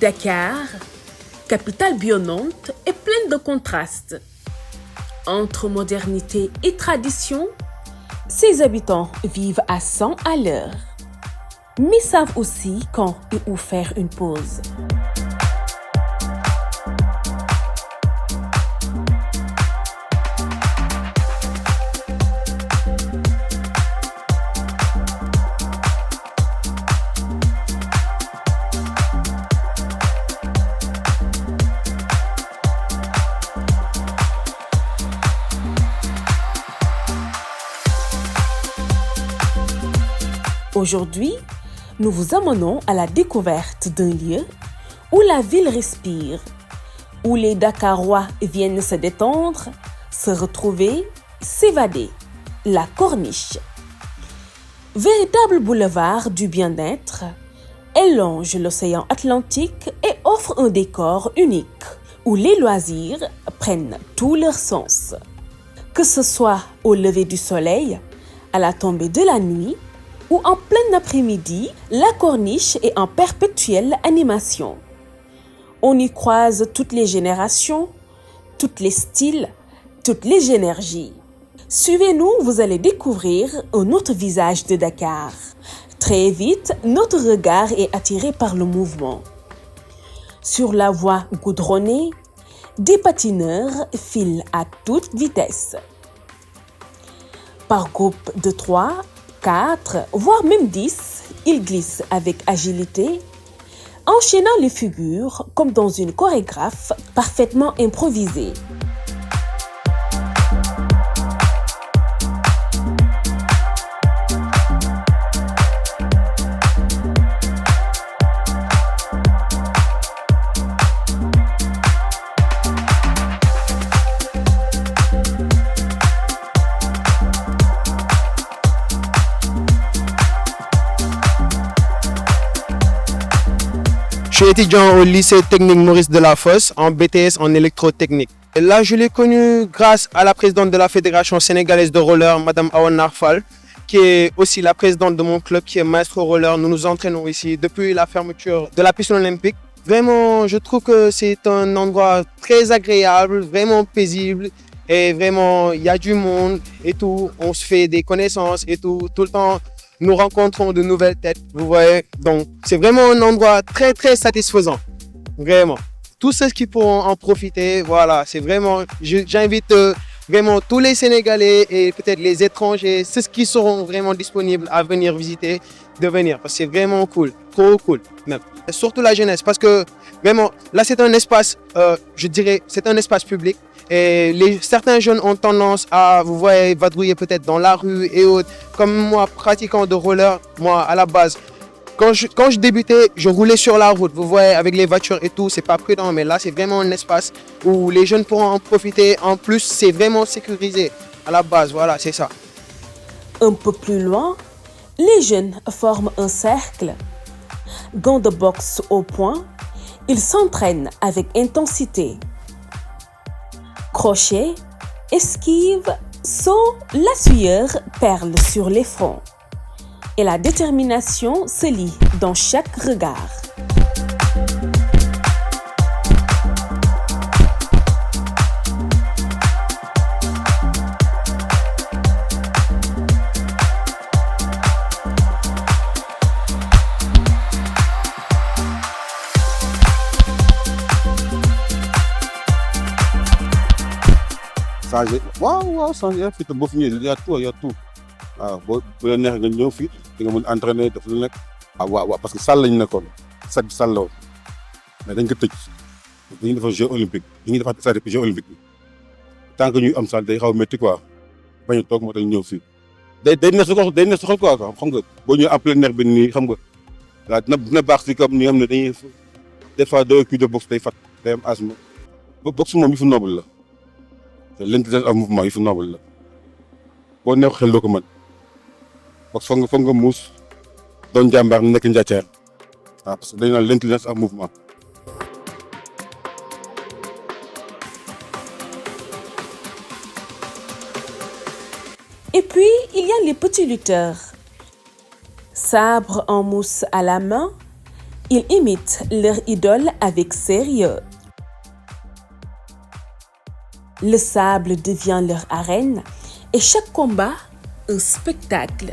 Dakar, capitale bouillonnante et pleine de contrastes. Entre modernité et tradition, ses habitants vivent à 100 à l'heure, mais savent aussi quand et où faire une pause. Aujourd'hui, nous vous emmenons à la découverte d'un lieu où la ville respire, où les Dakarois viennent se détendre, se retrouver, s'évader. La Corniche. Véritable boulevard du bien-être, elle longe l'océan Atlantique et offre un décor unique, où les loisirs prennent tout leur sens. Que ce soit au lever du soleil, à la tombée de la nuit, ou en plein après-midi, la Corniche est en perpétuelle animation. On y croise toutes les générations, tous les styles, toutes les énergies. Suivez-nous, vous allez découvrir un autre visage de Dakar. Très vite, notre regard est attiré par le mouvement. Sur la voie goudronnée, des patineurs filent à toute vitesse. Par groupe de 3, 4, voire même 10, ils glissent avec agilité, enchaînant les figures comme dans une chorégraphe parfaitement improvisée. Je suis étudiant au lycée technique Maurice Delafosse en BTS en électrotechnique. Et là, je l'ai connu grâce à la présidente de la Fédération sénégalaise de roller, Madame Awan Narfal, qui est aussi la présidente de mon club, qui est Maestro Roller. Nous nous entraînons ici depuis la fermeture de la piscine olympique. Vraiment, je trouve que c'est un endroit très agréable, vraiment paisible. Et vraiment, il y a du monde et tout. On se fait des connaissances et tout le temps. Nous rencontrons de nouvelles têtes, vous voyez. Donc, c'est vraiment un endroit très, très satisfaisant. Vraiment. Tous ceux qui pourront en profiter, voilà, c'est vraiment... J'invite vraiment tous les Sénégalais et peut-être les étrangers, ceux qui seront vraiment disponibles à venir visiter, de venir. Parce que c'est vraiment cool, trop cool même. Et surtout la jeunesse, parce que vraiment, là, c'est un espace, je dirais, c'est un espace public. Et certains jeunes ont tendance à, vous voyez, vadrouiller peut-être dans la rue et autres. Comme moi, pratiquant de roller, moi, à la base, quand je débutais, je roulais sur la route. Vous voyez, avec les voitures et tout, c'est pas prudent. Mais là, c'est vraiment un espace où les jeunes pourront en profiter. En plus, c'est vraiment sécurisé. À la base, voilà, c'est ça. Un peu plus loin, les jeunes forment un cercle. Gants de boxe au poing, ils s'entraînent avec intensité. Crochet, esquive, saut, la sueur perle sur les fronts. Et la détermination se lit dans chaque regard. waaw changé fii te boo fi ñëwee y a tout waaw boo la neex nga ñëw fii di nga mën entraîner def lu nekk waaw parce que salle lañ nekkoon salle la woon mais dañ ko tëj dañuy defar jeu olympique dañuy defar stade jeu olympique bi tant que ñuy am salle day xaw a métti quoi bañ a toog moo tax ñëw fii day neex sa xol quoi xam nga boo ñëwee en plein air bi nii xam nga waaw dina baax si comme ni nga xam ne dañuy des fois doo kii de boxe day fat day am asthme boxe moom yi fu noble la l'intelligence en mouvement yi fu noble la boo neex xel doo ko mën parce que foog nga muus doon jàmbaar nekk njàccaar waaw parce que dañu naan l'intelligence en mouvement. Et puis, il y a les petits lutteurs. Sabre en mousse à la main, Ils imitent leur idole avec sérieux. Le sable devient leur arène et chaque combat un spectacle.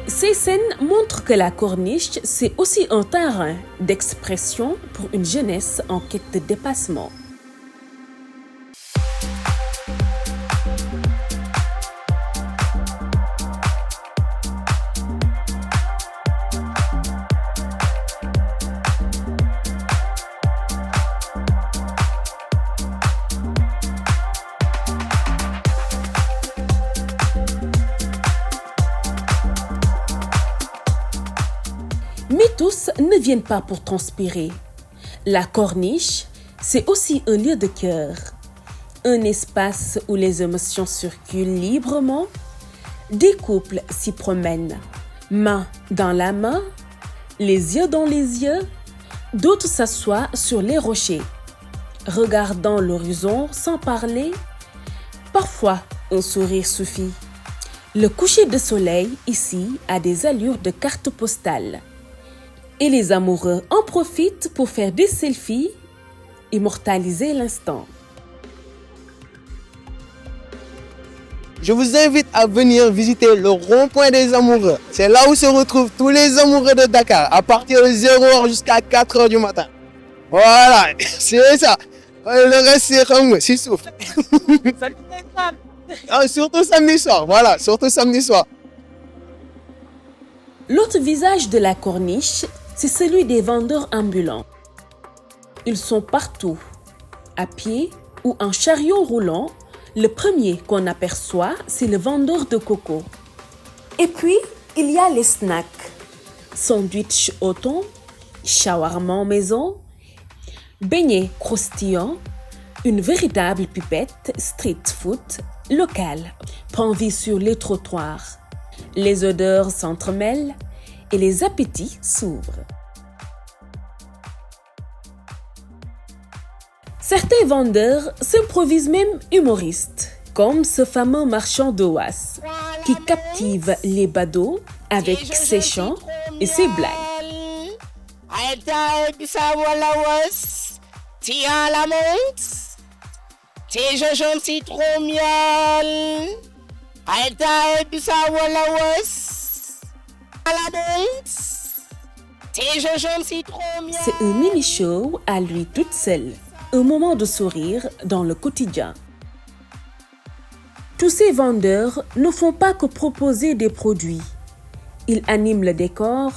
Ces scènes montrent que la corniche, c'est aussi un terrain d'expression pour une jeunesse en quête de dépassement. Mais tous ne viennent pas pour transpirer. La corniche, c'est aussi un lieu de cœur, un espace où les émotions circulent librement. Des couples s'y promènent, main dans la main, les yeux dans les yeux. D'autres s'assoient sur les rochers, regardant l'horizon sans parler. Parfois, un sourire suffit. Le coucher de soleil ici a des allures de carte postale. Et les amoureux en profitent pour faire des selfies, immortaliser l'instant. Je vous invite à venir visiter le rond-point des amoureux. C'est là où se retrouvent tous les amoureux de Dakar, à partir de 0h jusqu'à 4h du matin. Voilà, c'est ça. Le reste, c'est souffle. Surtout samedi soir, voilà, surtout samedi soir. L'autre visage de la corniche, c'est celui des vendeurs ambulants. Ils sont partout, à pied ou en chariot roulant. Le premier qu'on aperçoit, c'est le vendeur de coco. Et puis, il y a les snacks. Sandwich au thon, shawarma maison, beignets croustillants, une véritable pipette street food locale prend vie sur les trottoirs. Les odeurs s'entremêlent et les appétits s'ouvrent. Certains vendeurs s'improvisent même humoristes, comme ce fameux marchand d'Oas, qui captive les badauds avec ses chants et ses blagues. C'est un mini-show à lui toute seule, un moment de sourire dans le quotidien. Tous ces vendeurs ne font pas que proposer des produits. Ils animent le décor,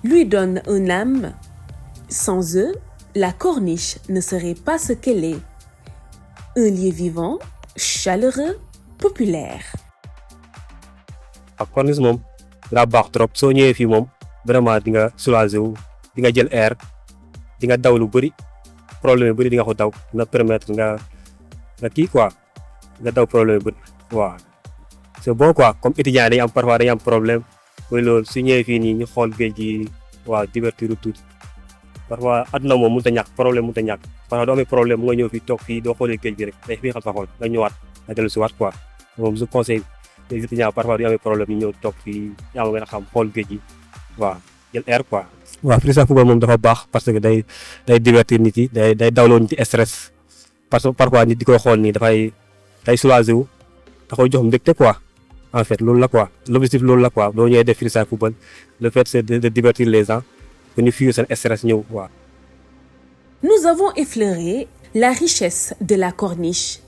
lui donnent une âme. Sans eux, la corniche ne serait pas ce qu'elle est. Un lieu vivant, chaleureux, populaire. La corniche moom daa baax trop soo ñëwee fii moom vraiment di nga soulager wu di nga jël air di nga daw lu bëri problème yu bëri di nga ko daw dina permettre nga kii quoi nga daw problème yu bëri waaw c'est bon quoi comme étudiant dañuy am parfois dañuy am problème mooy loolu su ñëwee fii nii ñu xool géej gi waaw divertir tuuti parfois àdduna moom mënut a ñàkk problème mënut a ñàkk parfois doo amee problème mu nga ñëw fii toog fii doo xoolee géej gi rek day fiixal sa xol nga ñëwaat nga dellu si waat quoi moom je conseille les étudiants parfois du amee problème ñu ñëw toog fii yaa ma gën a xam xool géej gi waaw jël air quoi. waaw freestyle football moom dafa baax parce que day divertir nit yi day dawloo nit yi stress parce que parfois nit di koy xool nii day soulager wu da koy jox mbégte quoi en fait loolu la quoi l'objectif loolu la quoi boo ñëwee def freestyle football le fait c'est de divertir les gens que ñu fuir seen stress ñëw quoi. Nous avons effleuré la richesse de la corniche,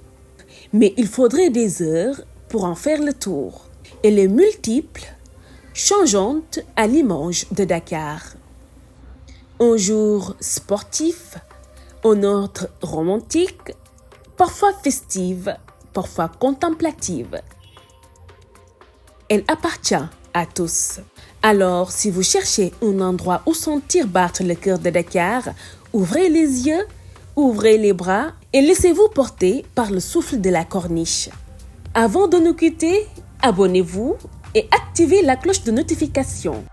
mais il faudrait des heures pour en faire le tour. Elle est multiple, changeante à l'image de Dakar. Un jour sportif, Aux notes romantiques, parfois festives, parfois contemplatives. Elle appartient à tous. Alors, si vous cherchez un endroit où sentir battre le cœur de Dakar, ouvrez les yeux, ouvrez les bras et laissez-vous porter par le souffle de la corniche. Avant de nous quitter, abonnez-vous et activez la cloche de notification.